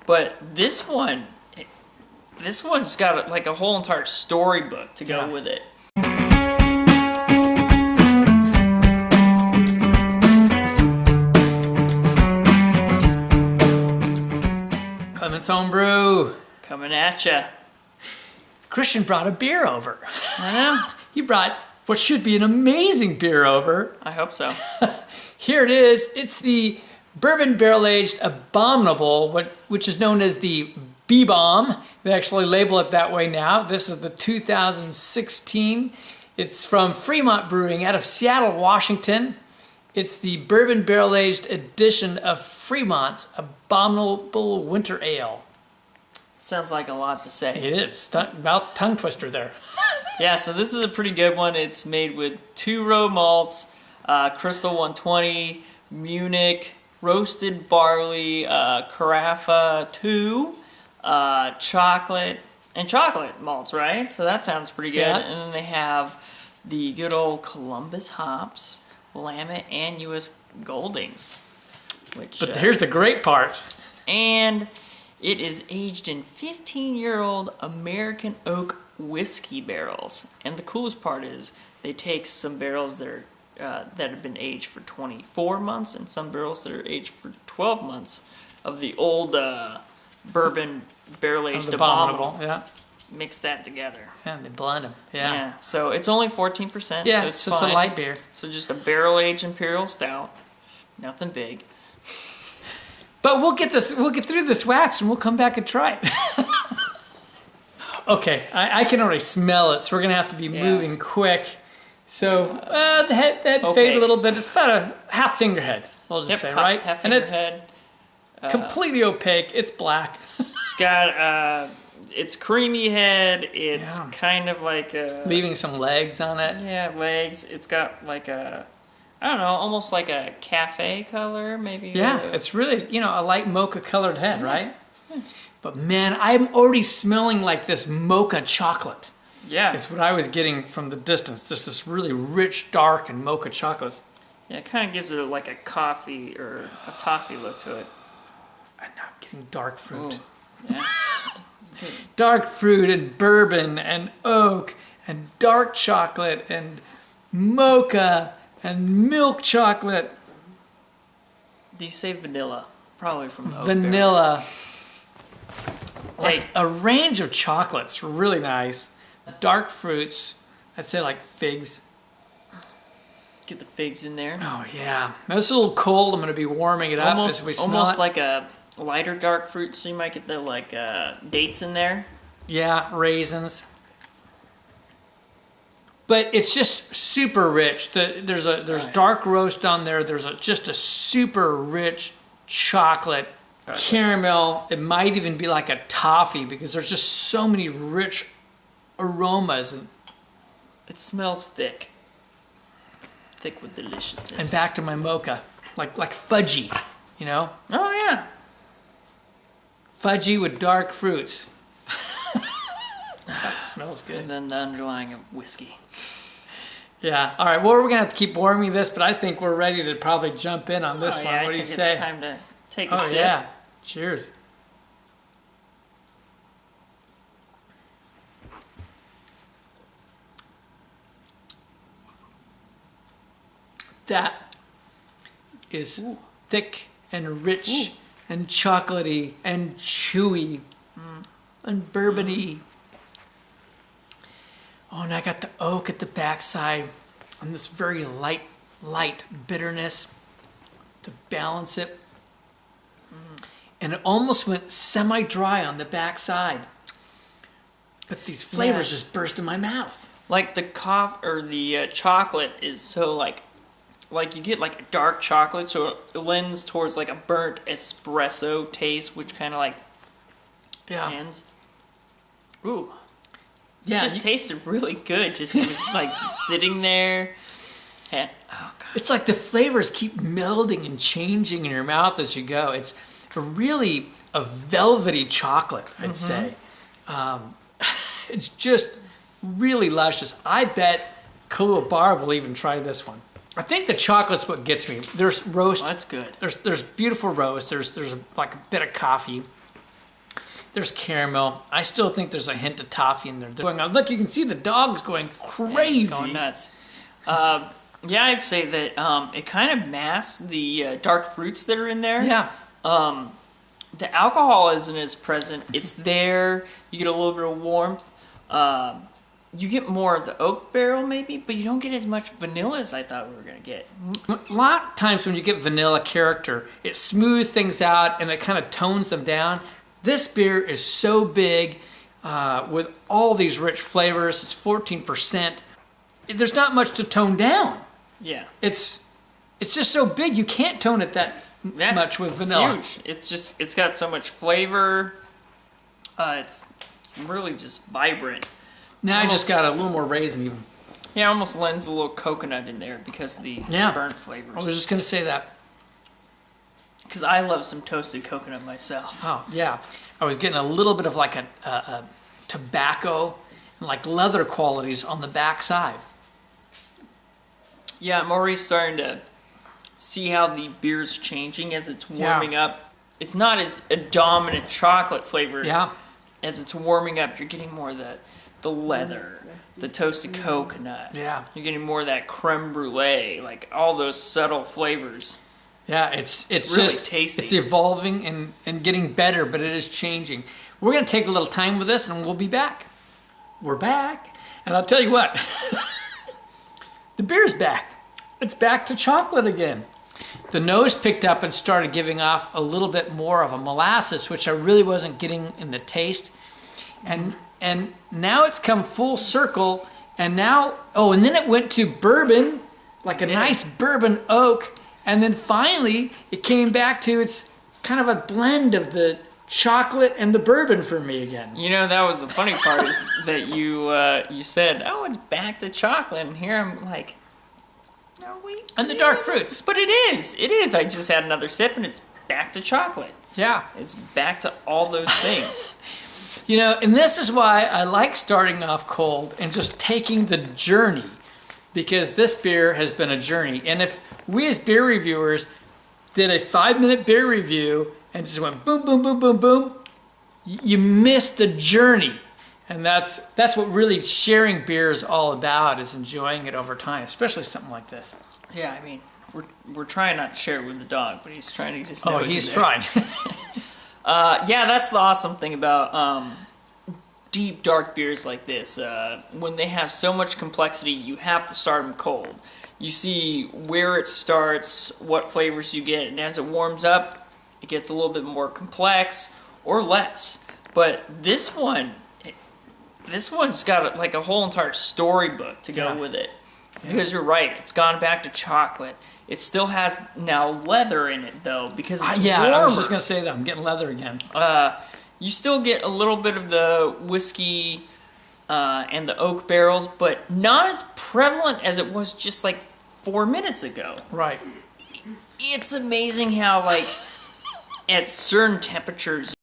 But this one's got like a whole entire storybook to go with it. Clement's Homebrew. Coming at ya. Christian brought a beer over. I know. He brought what should be an amazing beer over. I hope so. Here it is. It's the Bourbon Barrel-Aged Abominable, which is known as the B-Bomb. They actually label it that way now. This is the 2016. It's from Fremont Brewing out of Seattle, Washington. It's the Bourbon Barrel-Aged edition of Fremont's Abominable Winter Ale. Sounds like a lot to say. It is. About tongue twister there. Yeah, so this is a pretty good one. It's made with 2 row malts, Crystal 120, Munich, roasted barley, Carafa 2, chocolate malts, right? So that sounds pretty good. Yeah. And then they have the good old Columbus hops, Willamette, and U.S. Goldings. But here's the great part. And it is aged in 15-year-old American oak whiskey barrels. And the coolest part is they take some barrels that are that have been aged for 24 months and some barrels that are aged for 12 months of the old bourbon barrel-aged Abominable. Yeah. Mix that together. Yeah, they blend them. Yeah. So it's only 14%. Yeah, so it's just fine. a light beer. So just a barrel-aged Imperial Stout. Nothing big. But we'll get through this wax and we'll come back and try it. Okay, I can already smell it, so we're gonna have to be moving quick. So the head fade a little bit. It's about a half finger head, we'll just say, right? Half and finger it's head. completely opaque. It's black. It's got it's creamy head. It's kind of like leaving some legs on it. Yeah, legs. It's got like a, I don't know, almost like a cafe color, maybe. Yeah, it's really, a light mocha colored head, right? Yeah. But man, I'm already smelling like this mocha chocolate. Yeah. It's what I was getting from the distance. Just this really rich, dark, and mocha chocolate. Yeah, it kind of gives it like a coffee or a toffee look to it. And now I'm getting dark fruit. Ooh, yeah. Dark fruit and bourbon and oak and dark chocolate and mocha and milk chocolate. Do you say vanilla? Probably from oak Vanilla. barrels. Like a range of chocolates, really nice. Dark fruits, I'd say like figs. Get the figs in there. Oh yeah, it's a little cold. I'm going to be warming it up as we smell it. Almost like a lighter dark fruit, so you might get the like dates in there. Yeah, raisins. But it's just super rich. There's dark roast on there. There's just a super rich chocolate, caramel. It might even be like a toffee because there's just so many rich aromas. And it smells thick. Thick with deliciousness. And back to my mocha, like fudgy, Oh yeah. Fudgy with dark fruits. That smells good. And then the underlying of whiskey. Yeah. All right. Well, we're gonna have to keep warming this, but I think we're ready to probably jump in on this one. Yeah, what do you I think say? it's time to take a sip. Oh yeah. Cheers. That is thick and rich and chocolatey and chewy and bourbony. Oh, and I got the oak at the backside and this very light bitterness to balance it. And it almost went semi-dry on the backside. But these flavors just burst in my mouth. Like the the chocolate is so like you get like a dark chocolate, so it lends towards like a burnt espresso taste, which kind of like ends. Ooh, yeah, it just tasted really good. Just it was like sitting there, and oh god, it's like the flavors keep melding and changing in your mouth as you go. It's really a velvety chocolate, I'd say. It's just really luscious. I bet Kahlua Bar will even try this one. I think the chocolate's what gets me. There's roast. Oh, that's good. There's beautiful roast. There's like a bit of coffee. There's caramel. I still think there's a hint of toffee in there. Going on. Look, you can see the dog's going crazy. It's going nuts. Yeah, I'd say that it kind of masks the dark fruits that are in there. Yeah. The alcohol isn't as present. It's there. You get a little bit of warmth. You get more of the oak barrel maybe, but you don't get as much vanilla as I thought we were going to get. A lot of times when you get vanilla character, it smooths things out and it kind of tones them down. This beer is so big with all these rich flavors. It's 14%. There's not much to tone down. Yeah. It's just so big you can't tone it that much with vanilla. It's huge. It's got so much flavor. It's really just vibrant. Now I just got a little more raisin even. Yeah, almost lends a little coconut in there because of the burnt flavors. I was just going to say that. Because I love some toasted coconut myself. Oh, yeah. I was getting a little bit of like a tobacco and like leather qualities on the backside. Yeah, I'm already starting to see how the beer's changing as it's warming up. It's not as a dominant chocolate flavor. Yeah. As it's warming up, you're getting more of the leather, the toasted coconut. Yeah. You're getting more of that creme brulee, like all those subtle flavors. Yeah, it's really just tasty. It's evolving and getting better, but it is changing. We're going to take a little time with this and we'll be back. We're back. And I'll tell you what, the beer's back. It's back to chocolate again. The nose picked up and started giving off a little bit more of a molasses, which I really wasn't getting in the taste. And now it's come full circle, and now, and then it went to bourbon, like a nice bourbon oak, and then finally it came back to it's kind of a blend of the chocolate and the bourbon for me again. You know, that was the funny part is that you said, oh, it's back to chocolate, and here I'm like, no, wait. And the dark fruits. But it is. I just had another sip, and it's back to chocolate. Yeah. It's back to all those things. You know, and this is why I like starting off cold and just taking the journey, because this beer has been a journey. And if we as beer reviewers did a 5-minute beer review and just went boom, boom, boom, boom, boom, you miss the journey. And that's what really sharing beer is all about, is enjoying it over time, especially something like this. Yeah, I mean, we're trying not to share it with the dog, but he's trying to get his nose in he's there. trying. Yeah, that's the awesome thing about deep, dark beers like this. When they have so much complexity, you have to start them cold. You see where it starts, what flavors you get, and as it warms up, it gets a little bit more complex or less. But this one's got like a whole entire storybook to go with it. Because you're right, it's gone back to chocolate. It still has now leather in it though, because it's warmer. I was just gonna say that I'm getting leather again. You still get a little bit of the whiskey and the oak barrels, but not as prevalent as it was just like 4 minutes ago. Right. It's amazing how like at certain temperatures,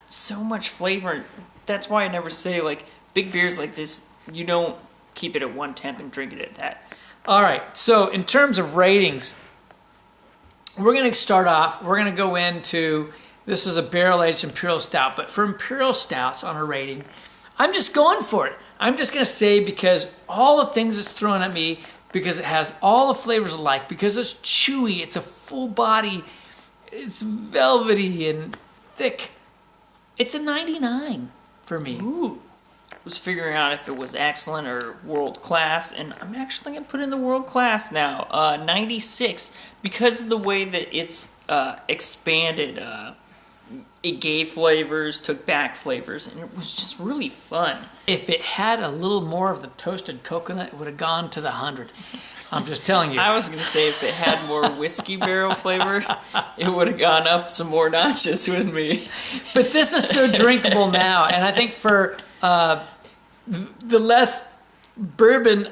so much flavor. That's why I never say like big beers like this, you don't keep it at one temp and drink it at that. All right, so in terms of ratings, we're going to start off, we're going to go into, this is a barrel-aged Imperial Stout, but for Imperial Stouts on a rating, I'm just going for it. I'm just going to say, because all the things it's thrown at me, because it has all the flavors alike, because it's chewy, it's a full body, it's velvety and thick, it's a 99 for me. Ooh. Was figuring out if it was excellent or world class, and I'm actually gonna put in the world class now. 96, because of the way that it's expanded. It gave flavors, took back flavors, and it was just really fun. If it had a little more of the toasted coconut, it would have gone to the 100. I'm just telling you. I was gonna say if it had more whiskey barrel flavor, it would have gone up some more notches with me. But this is so drinkable now, and I think for the less bourbon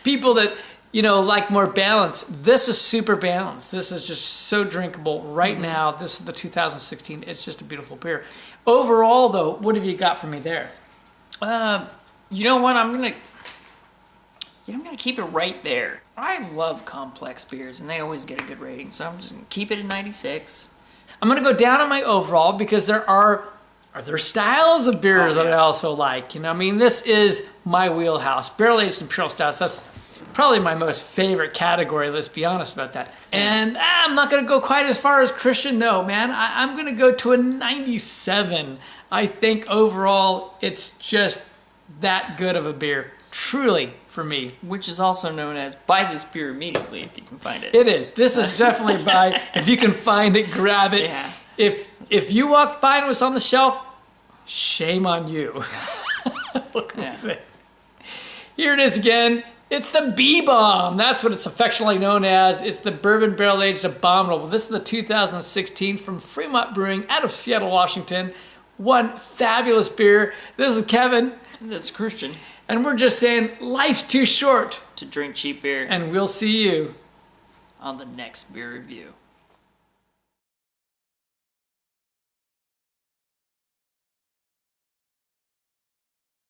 people that like more balance, this is super balanced. This is just so drinkable right now. This is the 2016. It's just a beautiful beer. Overall, though, what have you got for me there? You know what? I'm gonna keep it right there. I love complex beers, and they always get a good rating, so I'm just gonna keep it at 96. I'm going to go down on my overall because there are there styles of beers that I also like. You know, I mean, this is my wheelhouse. Barrel-aged Imperial Stouts, that's probably my most favorite category, let's be honest about that. And I'm not going to go quite as far as Christian, though, man. I'm going to go to a 97. I think overall it's just that good of a beer. Truly, for me. Which is also known as buy this beer immediately if you can find it. It is. This is definitely buy. If you can find it, grab it. Yeah. If you walked by and it was on the shelf, shame on you. What can I say? Here it is again. It's the B-Bomb. That's what it's affectionately known as. It's the Bourbon Barrel-Aged Abominable. This is the 2016 from Fremont Brewing out of Seattle, Washington. One fabulous beer. This is Kevin. That's Christian. And we're just saying life's too short To drink cheap beer. and we'll see you On the next beer review.